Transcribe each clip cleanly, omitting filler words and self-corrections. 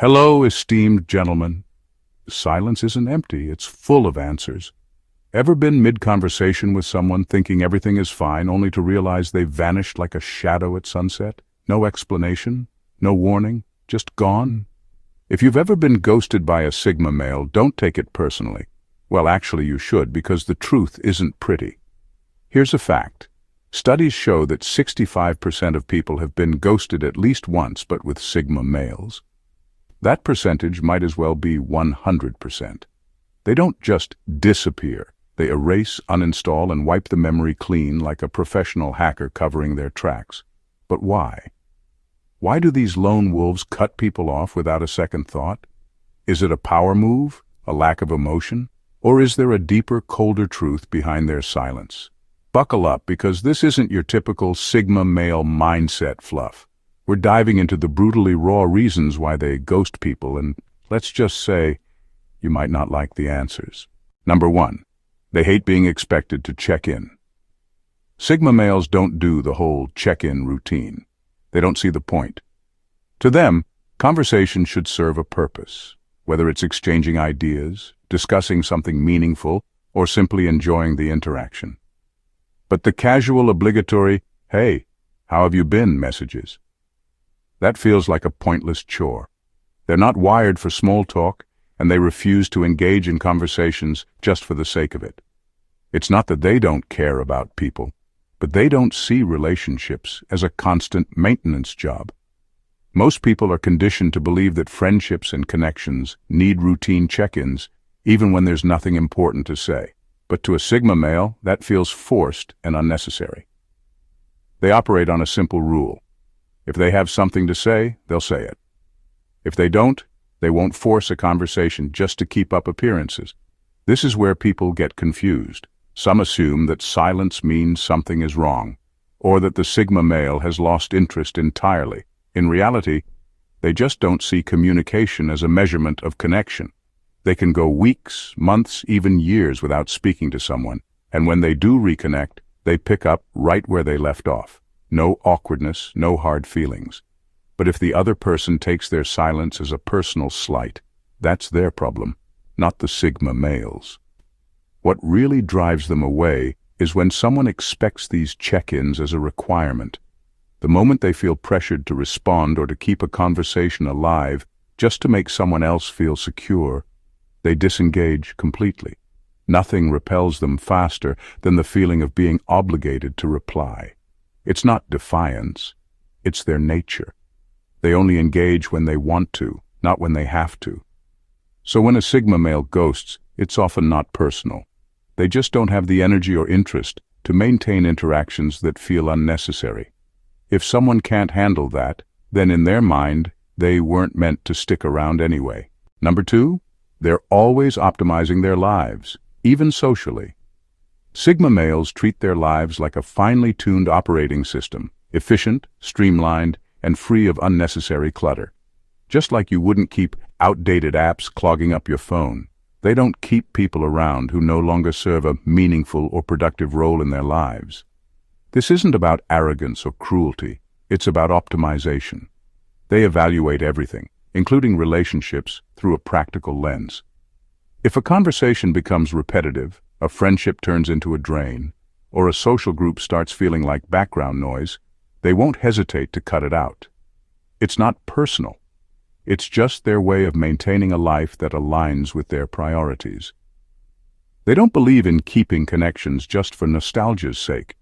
Hello, esteemed gentlemen. Silence isn't empty, it's full of answers. Ever been mid-conversation with someone thinking everything is fine only to realize they've vanished like a shadow at sunset? No explanation, no warning, just gone? If you've ever been ghosted by a Sigma male, don't take it personally. Well, actually you should, because the truth isn't pretty. Here's a fact. Studies show that 65% of people have been ghosted at least once, but with Sigma males. That percentage might as well be 100%. They don't just disappear. They erase, uninstall, and wipe the memory clean like a professional hacker covering their tracks. But why? Why do these lone wolves cut people off without a second thought? Is it a power move, a lack of emotion, or is there a deeper, colder truth behind their silence? Buckle up, because this isn't your typical Sigma male mindset fluff. We're diving into the brutally raw reasons why they ghost people, and let's just say, you might not like the answers. Number 1. They hate being expected to check in. Sigma males don't do the whole check-in routine. They don't see the point. To them, conversation should serve a purpose, whether it's exchanging ideas, discussing something meaningful, or simply enjoying the interaction. But the casual, obligatory, "Hey, how have you been?" messages, that feels like a pointless chore. They're not wired for small talk, and they refuse to engage in conversations just for the sake of it. It's not that they don't care about people, but they don't see relationships as a constant maintenance job. Most people are conditioned to believe that friendships and connections need routine check-ins, even when there's nothing important to say. But to a Sigma male, that feels forced and unnecessary. They operate on a simple rule. If they have something to say, they'll say it. If they don't, they won't force a conversation just to keep up appearances. This is where people get confused. Some assume that silence means something is wrong, or that the Sigma male has lost interest entirely. In reality, they just don't see communication as a measurement of connection. They can go weeks, months, even years without speaking to someone, and when they do reconnect, they pick up right where they left off. No awkwardness, no hard feelings. But if the other person takes their silence as a personal slight, that's their problem, not the Sigma male's. What really drives them away is when someone expects these check-ins as a requirement. The moment they feel pressured to respond or to keep a conversation alive just to make someone else feel secure, they disengage completely. Nothing repels them faster than the feeling of being obligated to reply. It's not defiance, it's their nature. They only engage when they want to, not when they have to. So when a Sigma male ghosts, it's often not personal. They just don't have the energy or interest to maintain interactions that feel unnecessary. If someone can't handle that, then in their mind, they weren't meant to stick around anyway. Number 2, they're always optimizing their lives, even socially. Sigma males treat their lives like a finely tuned operating system, efficient, streamlined, and free of unnecessary clutter. Just like you wouldn't keep outdated apps clogging up your phone, they don't keep people around who no longer serve a meaningful or productive role in their lives. This isn't about arrogance or cruelty, it's about optimization. They evaluate everything, including relationships, through a practical lens. If a conversation becomes repetitive, a friendship turns into a drain, or a social group starts feeling like background noise, they won't hesitate to cut it out. It's not personal. It's just their way of maintaining a life that aligns with their priorities. They don't believe in keeping connections just for nostalgia's sake.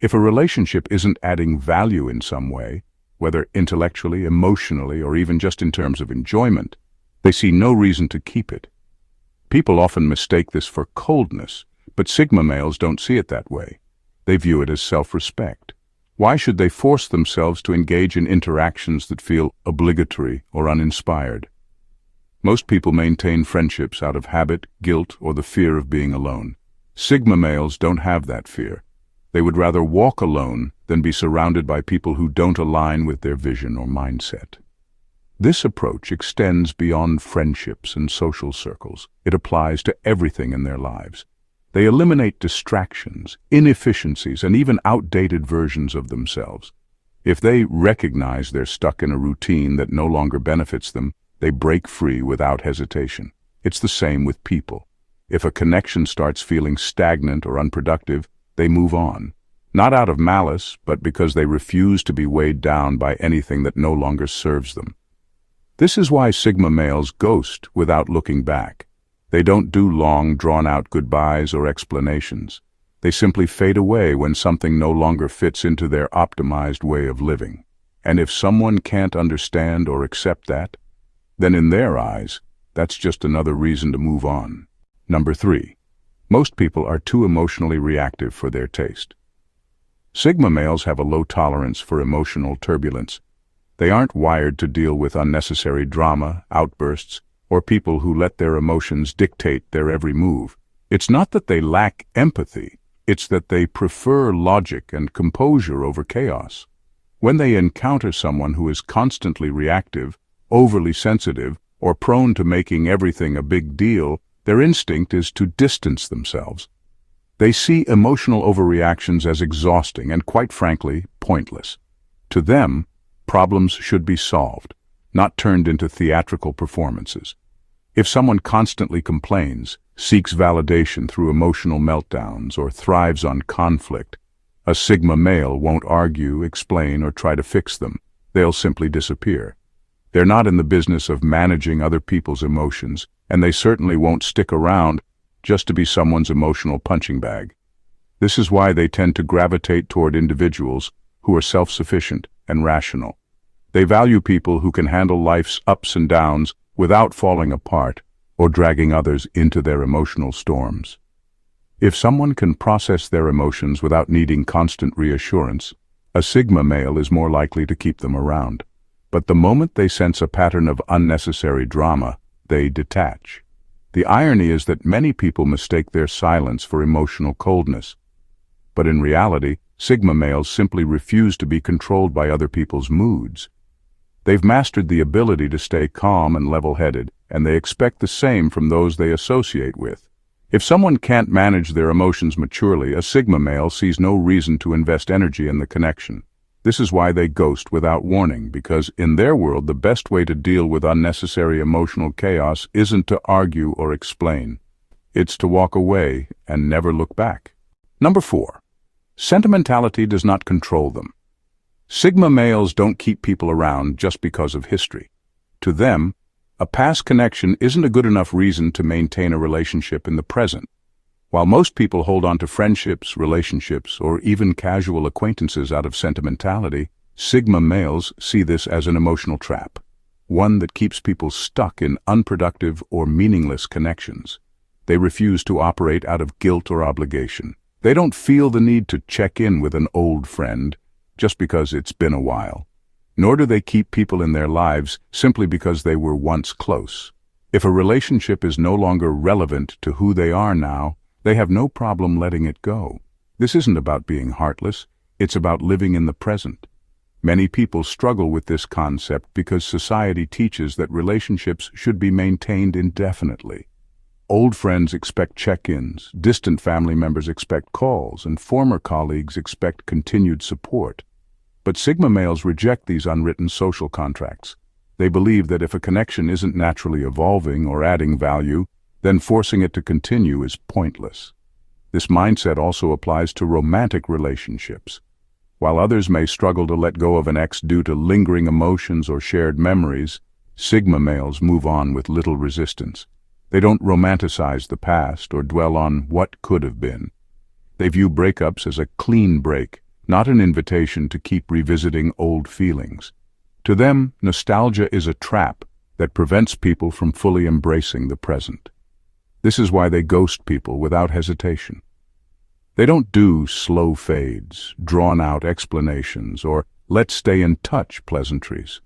If a relationship isn't adding value in some way, whether intellectually, emotionally, or even just in terms of enjoyment, they see no reason to keep it. People often mistake this for coldness, but Sigma males don't see it that way. They view it as self-respect. Why should they force themselves to engage in interactions that feel obligatory or uninspired? Most people maintain friendships out of habit, guilt, or the fear of being alone. Sigma males don't have that fear. They would rather walk alone than be surrounded by people who don't align with their vision or mindset. This approach extends beyond friendships and social circles. It applies to everything in their lives. They eliminate distractions, inefficiencies, and even outdated versions of themselves. If they recognize they're stuck in a routine that no longer benefits them, they break free without hesitation. It's the same with people. If a connection starts feeling stagnant or unproductive, they move on. Not out of malice, but because they refuse to be weighed down by anything that no longer serves them. This is why Sigma males ghost without looking back. They don't do long, drawn-out goodbyes or explanations. They simply fade away when something no longer fits into their optimized way of living. And if someone can't understand or accept that, then in their eyes, that's just another reason to move on. Number 3. Most people are too emotionally reactive for their taste. Sigma males have a low tolerance for emotional turbulence. They aren't wired to deal with unnecessary drama, outbursts, or people who let their emotions dictate their every move. It's not that they lack empathy, it's that they prefer logic and composure over chaos. When they encounter someone who is constantly reactive, overly sensitive, or prone to making everything a big deal, their instinct is to distance themselves. They see emotional overreactions as exhausting and, quite frankly, pointless. To them, problems should be solved, not turned into theatrical performances. If someone constantly complains, seeks validation through emotional meltdowns, or thrives on conflict, a Sigma male won't argue, explain, or try to fix them. They'll simply disappear. They're not in the business of managing other people's emotions, and they certainly won't stick around just to be someone's emotional punching bag. This is why they tend to gravitate toward individuals who are self-sufficient and rational. They value people who can handle life's ups and downs without falling apart or dragging others into their emotional storms. If someone can process their emotions without needing constant reassurance, a Sigma male is more likely to keep them around. But the moment they sense a pattern of unnecessary drama, they detach. The irony is that many people mistake their silence for emotional coldness. But in reality, Sigma males simply refuse to be controlled by other people's moods. They've mastered the ability to stay calm and level-headed, and they expect the same from those they associate with. If someone can't manage their emotions maturely, a Sigma male sees no reason to invest energy in the connection. This is why they ghost without warning, because in their world the best way to deal with unnecessary emotional chaos isn't to argue or explain. It's to walk away and never look back. Number 4. Sentimentality does not control them. Sigma males don't keep people around just because of history. To them, a past connection isn't a good enough reason to maintain a relationship in the present. While most people hold on to friendships, relationships, or even casual acquaintances out of sentimentality, Sigma males see this as an emotional trap, one that keeps people stuck in unproductive or meaningless connections. They refuse to operate out of guilt or obligation. They don't feel the need to check in with an old friend just because it's been a while. Nor do they keep people in their lives simply because they were once close. If a relationship is no longer relevant to who they are now, they have no problem letting it go. This isn't about being heartless, it's about living in the present. Many people struggle with this concept because society teaches that relationships should be maintained indefinitely. Old friends expect check-ins, distant family members expect calls, and former colleagues expect continued support. But Sigma males reject these unwritten social contracts. They believe that if a connection isn't naturally evolving or adding value, then forcing it to continue is pointless. This mindset also applies to romantic relationships. While others may struggle to let go of an ex due to lingering emotions or shared memories, Sigma males move on with little resistance. They don't romanticize the past or dwell on what could have been. They view breakups as a clean break, not an invitation to keep revisiting old feelings. To them, nostalgia is a trap that prevents people from fully embracing the present. This is why they ghost people without hesitation. They don't do slow fades, drawn-out explanations, or let's stay in touch pleasantries.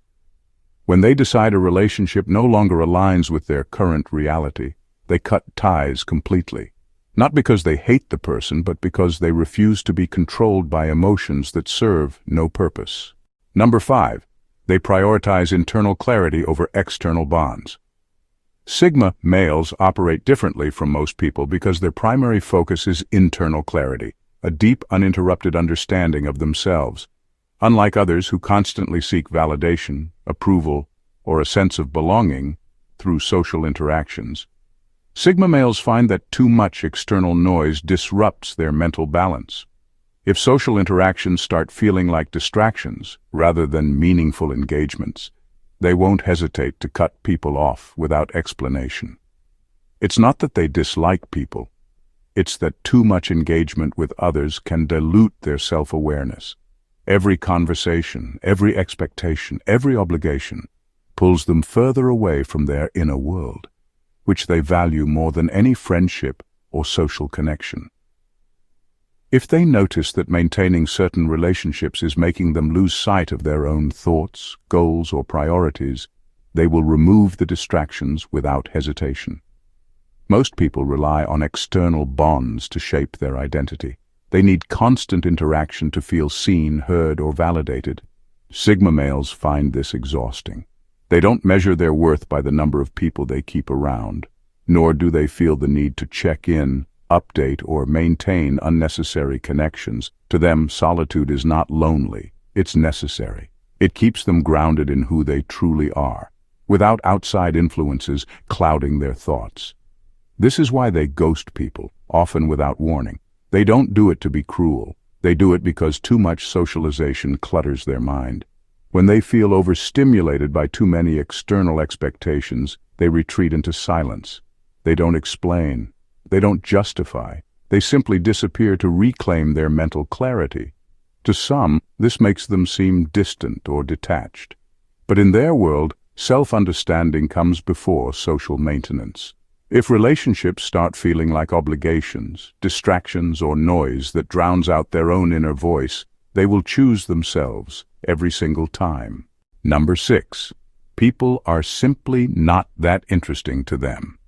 When they decide a relationship no longer aligns with their current reality, they cut ties completely. Not because they hate the person, but because they refuse to be controlled by emotions that serve no purpose. Number 5. They prioritize internal clarity over external bonds. Sigma males operate differently from most people because their primary focus is internal clarity, a deep, uninterrupted understanding of themselves. Unlike others who constantly seek validation, approval, or a sense of belonging through social interactions, Sigma males find that too much external noise disrupts their mental balance. If social interactions start feeling like distractions rather than meaningful engagements, they won't hesitate to cut people off without explanation. It's not that they dislike people, it's that too much engagement with others can dilute their self-awareness. Every conversation, every expectation, every obligation pulls them further away from their inner world, which they value more than any friendship or social connection. If they notice that maintaining certain relationships is making them lose sight of their own thoughts, goals, or priorities, they will remove the distractions without hesitation. Most people rely on external bonds to shape their identity. They need constant interaction to feel seen, heard, or validated. Sigma males find this exhausting. They don't measure their worth by the number of people they keep around, nor do they feel the need to check in, update, or maintain unnecessary connections. To them, solitude is not lonely, it's necessary. It keeps them grounded in who they truly are, without outside influences clouding their thoughts. This is why they ghost people, often without warning. They don't do it to be cruel. They do it because too much socialization clutters their mind. When they feel overstimulated by too many external expectations, they retreat into silence. They don't explain. They don't justify. They simply disappear to reclaim their mental clarity. To some, this makes them seem distant or detached. But in their world, self-understanding comes before social maintenance. If relationships start feeling like obligations, distractions, or noise that drowns out their own inner voice, they will choose themselves every single time. Number 6. People are simply not that interesting to them.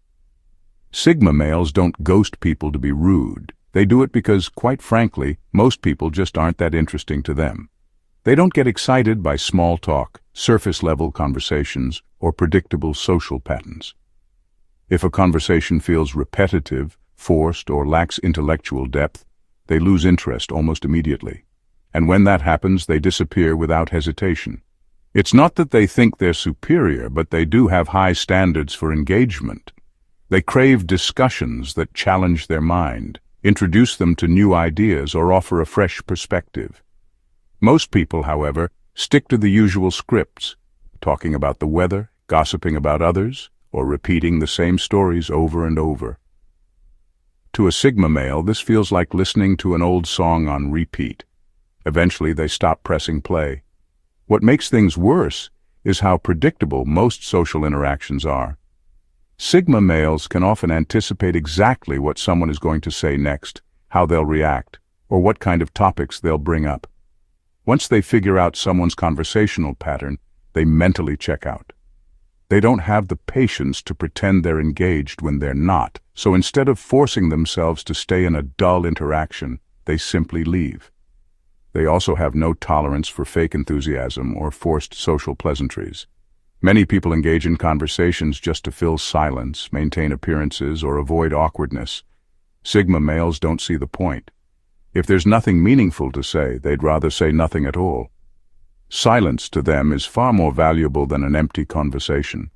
Sigma males don't ghost people to be rude. They do it because, quite frankly, most people just aren't that interesting to them. They don't get excited by small talk, surface-level conversations, or predictable social patterns. If a conversation feels repetitive, forced, or lacks intellectual depth, they lose interest almost immediately. And when that happens, they disappear without hesitation. It's not that they think they're superior, but they do have high standards for engagement. They crave discussions that challenge their mind, introduce them to new ideas, or offer a fresh perspective. Most people, however, stick to the usual scripts, talking about the weather, gossiping about others, or repeating the same stories over and over. To a Sigma male, this feels like listening to an old song on repeat. Eventually, they stop pressing play. What makes things worse is how predictable most social interactions are. Sigma males can often anticipate exactly what someone is going to say next, how they'll react, or what kind of topics they'll bring up. Once they figure out someone's conversational pattern, they mentally check out. They don't have the patience to pretend they're engaged when they're not, so instead of forcing themselves to stay in a dull interaction, they simply leave. They also have no tolerance for fake enthusiasm or forced social pleasantries. Many people engage in conversations just to fill silence, maintain appearances, or avoid awkwardness. Sigma males don't see the point. If there's nothing meaningful to say, they'd rather say nothing at all. Silence to them is far more valuable than an empty conversation.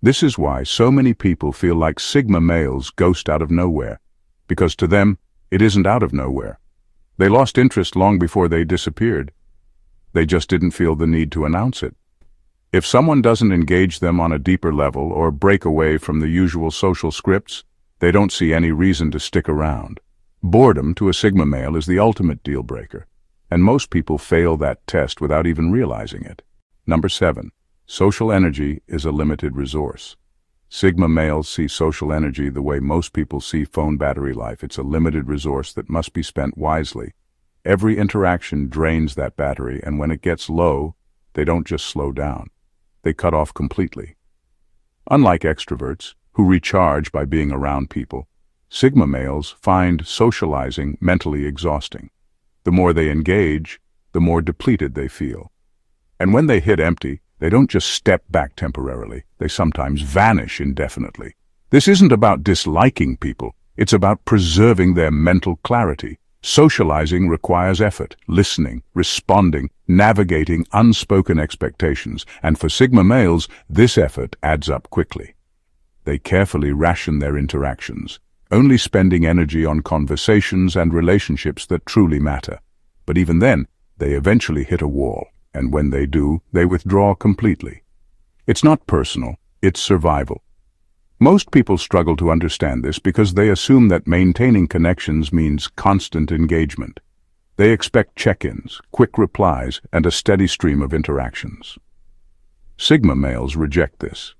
This is why so many people feel like Sigma males ghost out of nowhere, because to them, it isn't out of nowhere. They lost interest long before they disappeared. They just didn't feel the need to announce it. If someone doesn't engage them on a deeper level or break away from the usual social scripts, they don't see any reason to stick around. Boredom to a Sigma male is the ultimate deal breaker, and most people fail that test without even realizing it. Number 7. Social energy is a limited resource. Sigma males see social energy the way most people see phone battery life. It's a limited resource that must be spent wisely. Every interaction drains that battery, and when it gets low, they don't just slow down. They cut off completely. Unlike extroverts, who recharge by being around people, Sigma males find socializing mentally exhausting. The more they engage, the more depleted they feel. And when they hit empty, they don't just step back temporarily, they sometimes vanish indefinitely. This isn't about disliking people, it's about preserving their mental clarity. Socializing requires effort, listening, responding, navigating unspoken expectations, and for Sigma males, this effort adds up quickly. They carefully ration their interactions, only spending energy on conversations and relationships that truly matter. But even then, they eventually hit a wall, and when they do, they withdraw completely. It's not personal, it's survival. Most people struggle to understand this because they assume that maintaining connections means constant engagement. They expect check-ins, quick replies, and a steady stream of interactions. Sigma males reject this.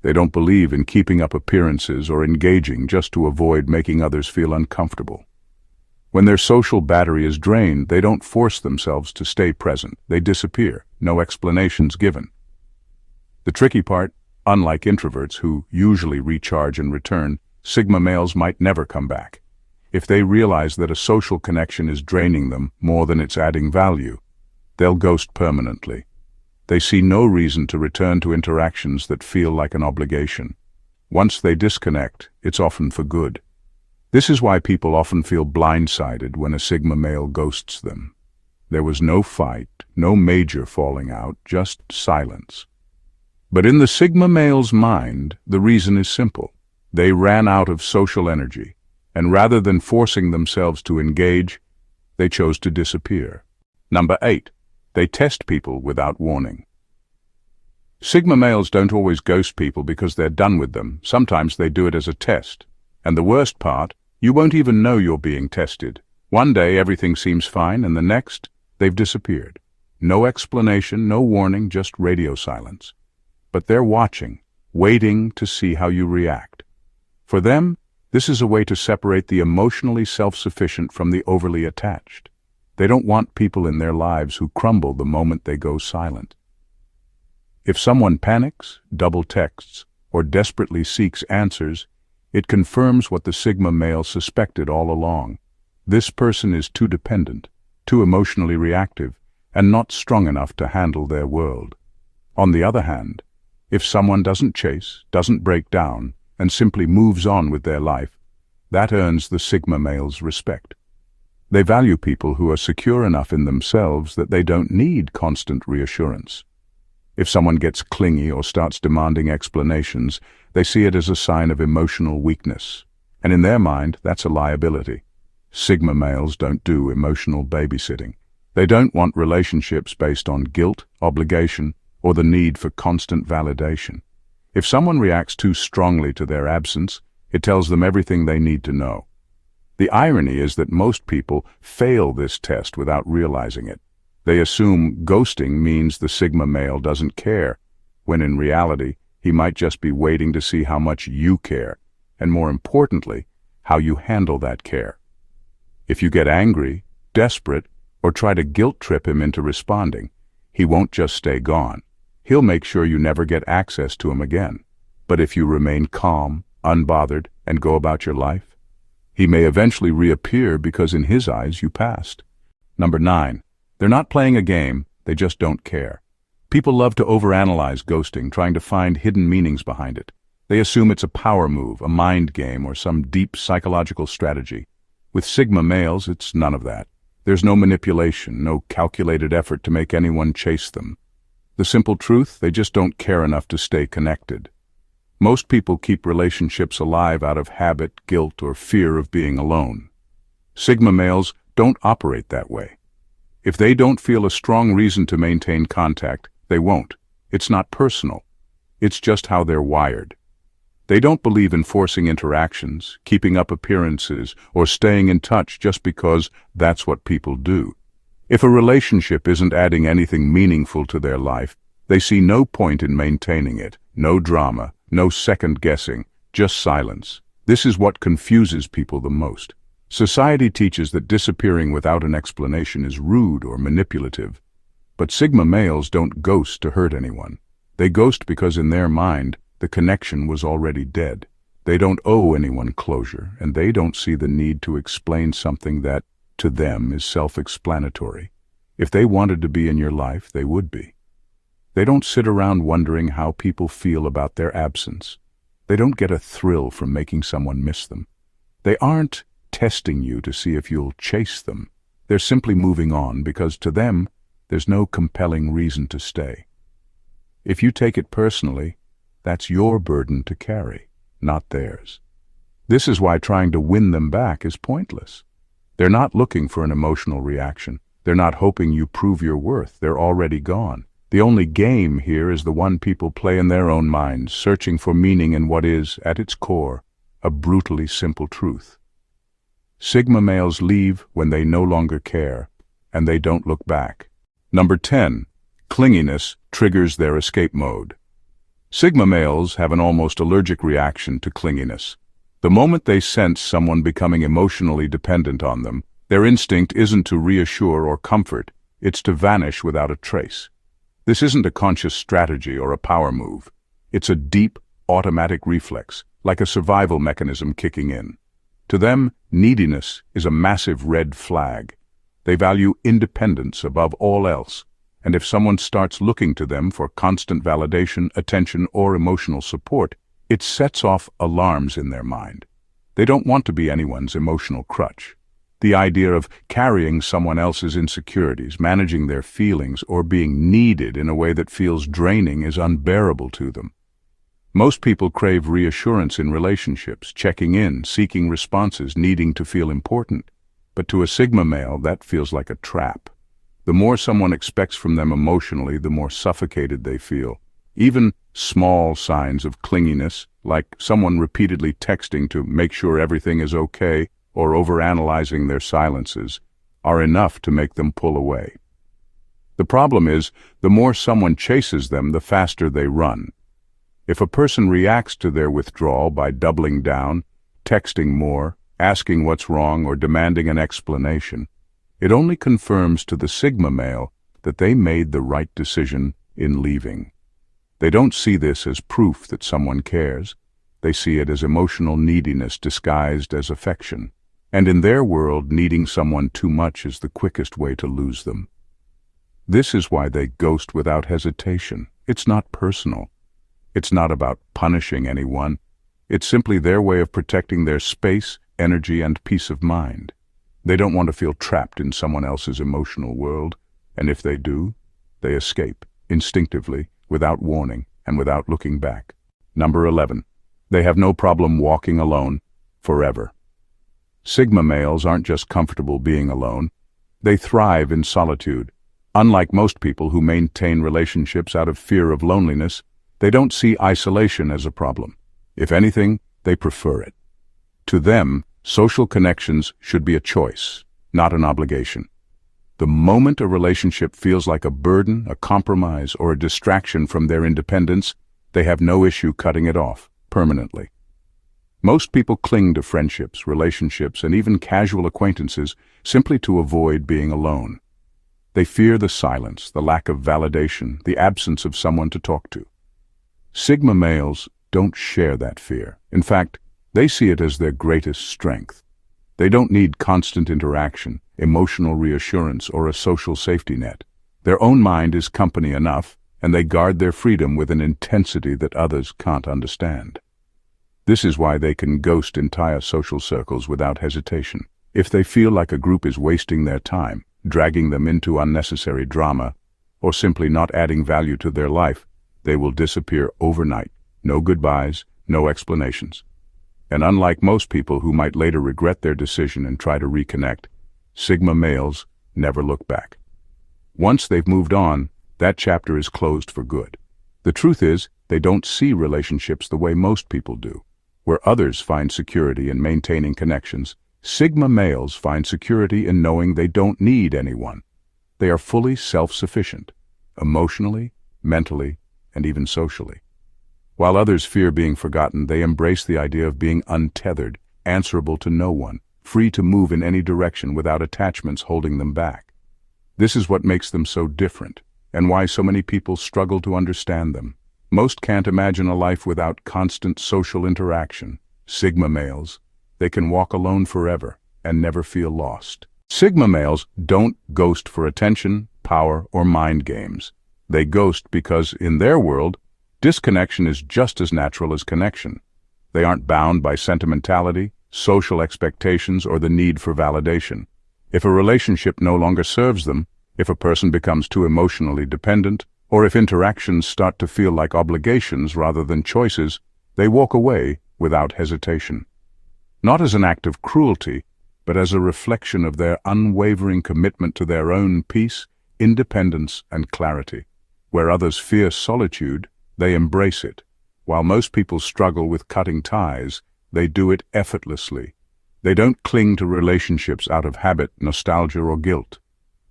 They don't believe in keeping up appearances or engaging just to avoid making others feel uncomfortable. When their social battery is drained, they don't force themselves to stay present. They disappear, no explanations given. The tricky part, unlike introverts who usually recharge and return, Sigma males might never come back. If they realize that a social connection is draining them more than it's adding value, they'll ghost permanently. They see no reason to return to interactions that feel like an obligation. Once they disconnect, it's often for good. This is why people often feel blindsided when a Sigma male ghosts them. There was no fight, no major falling out, just silence. But in the Sigma male's mind, the reason is simple. They ran out of social energy, and rather than forcing themselves to engage, they chose to disappear. Number 8. They test people without warning. Sigma males don't always ghost people because they're done with them. Sometimes they do it as a test. And the worst part, you won't even know you're being tested. One day everything seems fine, and the next, they've disappeared. No explanation, no warning, just radio silence. But they're watching, waiting to see how you react. For them, this is a way to separate the emotionally self-sufficient from the overly attached. They don't want people in their lives who crumble the moment they go silent. If someone panics, double texts, or desperately seeks answers, it confirms what the Sigma male suspected all along. This person is too dependent, too emotionally reactive, and not strong enough to handle their world. On the other hand, if someone doesn't chase, doesn't break down, and simply moves on with their life, that earns the Sigma male's respect. They value people who are secure enough in themselves that they don't need constant reassurance. If someone gets clingy or starts demanding explanations, they see it as a sign of emotional weakness. And in their mind, that's a liability. Sigma males don't do emotional babysitting. They don't want relationships based on guilt, obligation, or the need for constant validation. If someone reacts too strongly to their absence, it tells them everything they need to know. The irony is that most people fail this test without realizing it. They assume ghosting means the Sigma male doesn't care, when in reality, he might just be waiting to see how much you care, and more importantly, how you handle that care. If you get angry, desperate, or try to guilt trip him into responding, he won't just stay gone. He'll make sure you never get access to him again. But if you remain calm, unbothered, and go about your life, he may eventually reappear because in his eyes you passed. Number 9. They're not playing a game, they just don't care. People love to overanalyze ghosting, trying to find hidden meanings behind it. They assume it's a power move, a mind game, or some deep psychological strategy. With Sigma males, it's none of that. There's no manipulation, no calculated effort to make anyone chase them. The simple truth, they just don't care enough to stay connected. Most people keep relationships alive out of habit, guilt, or fear of being alone. Sigma males don't operate that way. If they don't feel a strong reason to maintain contact, they won't. It's not personal. It's just how they're wired. They don't believe in forcing interactions, keeping up appearances, or staying in touch just because that's what people do. If a relationship isn't adding anything meaningful to their life, they see no point in maintaining it. No drama, no second guessing, just silence. This is what confuses people the most. Society teaches that disappearing without an explanation is rude or manipulative. But Sigma males don't ghost to hurt anyone. They ghost because in their mind, the connection was already dead. They don't owe anyone closure, and they don't see the need to explain something that, to them, is self-explanatory. If they wanted to be in your life, they would be. They don't sit around wondering how people feel about their absence. They don't get a thrill from making someone miss them. They aren't testing you to see if you'll chase them. They're simply moving on because to them, there's no compelling reason to stay. If you take it personally, that's your burden to carry, not theirs. This is why trying to win them back is pointless. They're not looking for an emotional reaction. They're not hoping you prove your worth. They're already gone. The only game here is the one people play in their own minds, searching for meaning in what is, at its core, a brutally simple truth. Sigma males leave when they no longer care, and they don't look back. Number 10. Clinginess triggers their escape mode. Sigma males have an almost allergic reaction to clinginess. The moment they sense someone becoming emotionally dependent on them, their instinct isn't to reassure or comfort, it's to vanish without a trace. This isn't a conscious strategy or a power move. It's a deep, automatic reflex, like a survival mechanism kicking in. To them, neediness is a massive red flag. They value independence above all else, and if someone starts looking to them for constant validation, attention, or emotional support, it sets off alarms in their mind. They don't want to be anyone's emotional crutch. The idea of carrying someone else's insecurities, managing their feelings, or being needed in a way that feels draining is unbearable to them. Most people crave reassurance in relationships, checking in, seeking responses, needing to feel important. But to a Sigma male, that feels like a trap. The more someone expects from them emotionally, the more suffocated they feel. Even small signs of clinginess, like someone repeatedly texting to make sure everything is okay or overanalyzing their silences, are enough to make them pull away. The problem is, the more someone chases them, the faster they run. If a person reacts to their withdrawal by doubling down, texting more, asking what's wrong, or demanding an explanation, it only confirms to the Sigma male that they made the right decision in leaving. They don't see this as proof that someone cares. They see it as emotional neediness disguised as affection. And in their world, needing someone too much is the quickest way to lose them. This is why they ghost without hesitation. It's not personal. It's not about punishing anyone. It's simply their way of protecting their space, energy, and peace of mind. They don't want to feel trapped in someone else's emotional world, and if they do, they escape, instinctively, without warning, and without looking back. Number 11. They have no problem walking alone, forever. Sigma males aren't just comfortable being alone. They thrive in solitude. Unlike most people who maintain relationships out of fear of loneliness, they don't see isolation as a problem. If anything, they prefer it. To them, social connections should be a choice, not an obligation. The moment a relationship feels like a burden, a compromise, or a distraction from their independence, they have no issue cutting it off, permanently. Most people cling to friendships, relationships, and even casual acquaintances simply to avoid being alone. They fear the silence, the lack of validation, the absence of someone to talk to. Sigma males don't share that fear. In fact, they see it as their greatest strength. They don't need constant interaction, emotional reassurance, or a social safety net. Their own mind is company enough, and they guard their freedom with an intensity that others can't understand. This is why they can ghost entire social circles without hesitation. If they feel like a group is wasting their time, dragging them into unnecessary drama, or simply not adding value to their life, they will disappear overnight. No goodbyes, no explanations. And unlike most people who might later regret their decision and try to reconnect, Sigma males never look back. Once they've moved on, that chapter is closed for good. The truth is, they don't see relationships the way most people do. Where others find security in maintaining connections, Sigma males find security in knowing they don't need anyone. They are fully self-sufficient, emotionally, mentally, and even socially. While others fear being forgotten, they embrace the idea of being untethered, answerable to no one, free to move in any direction without attachments holding them back. This is what makes them so different, and why so many people struggle to understand them. Most can't imagine a life without constant social interaction. Sigma males, they can walk alone forever and never feel lost. Sigma males don't ghost for attention, power, or mind games. They ghost because, in their world, disconnection is just as natural as connection. They aren't bound by sentimentality, social expectations, or the need for validation. If a relationship no longer serves them, if a person becomes too emotionally dependent, or if interactions start to feel like obligations rather than choices, they walk away without hesitation. Not as an act of cruelty, but as a reflection of their unwavering commitment to their own peace, independence, and clarity. Where others fear solitude, they embrace it. While most people struggle with cutting ties, they do it effortlessly. They don't cling to relationships out of habit, nostalgia, or guilt.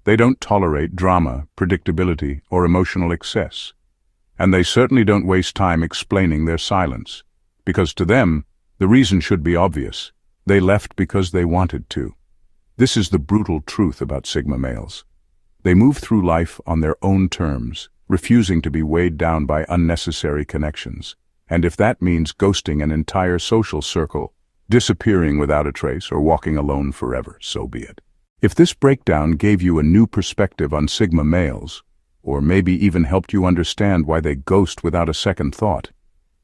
They don't tolerate drama, predictability, or emotional excess. And they certainly don't waste time explaining their silence. Because to them, the reason should be obvious. They left because they wanted to. This is the brutal truth about Sigma males. They move through life on their own terms, refusing to be weighed down by unnecessary connections. And if that means ghosting an entire social circle, disappearing without a trace, or walking alone forever, so be it. If this breakdown gave you a new perspective on Sigma males, or maybe even helped you understand why they ghost without a second thought,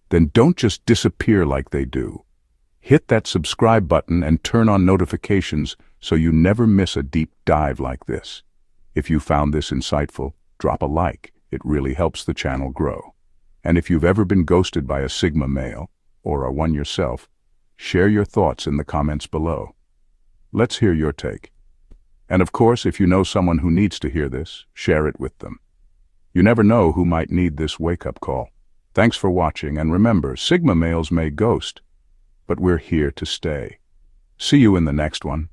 then don't just disappear like they do. Hit that subscribe button and turn on notifications so you never miss a deep dive like this. If you found this insightful, drop a like. It really helps the channel grow. And if you've ever been ghosted by a Sigma male, or are one yourself, share your thoughts in the comments below. Let's hear your take. And of course, if you know someone who needs to hear this, share it with them. You never know who might need this wake-up call. Thanks for watching, and remember, Sigma males may ghost, but we're here to stay. See you in the next one.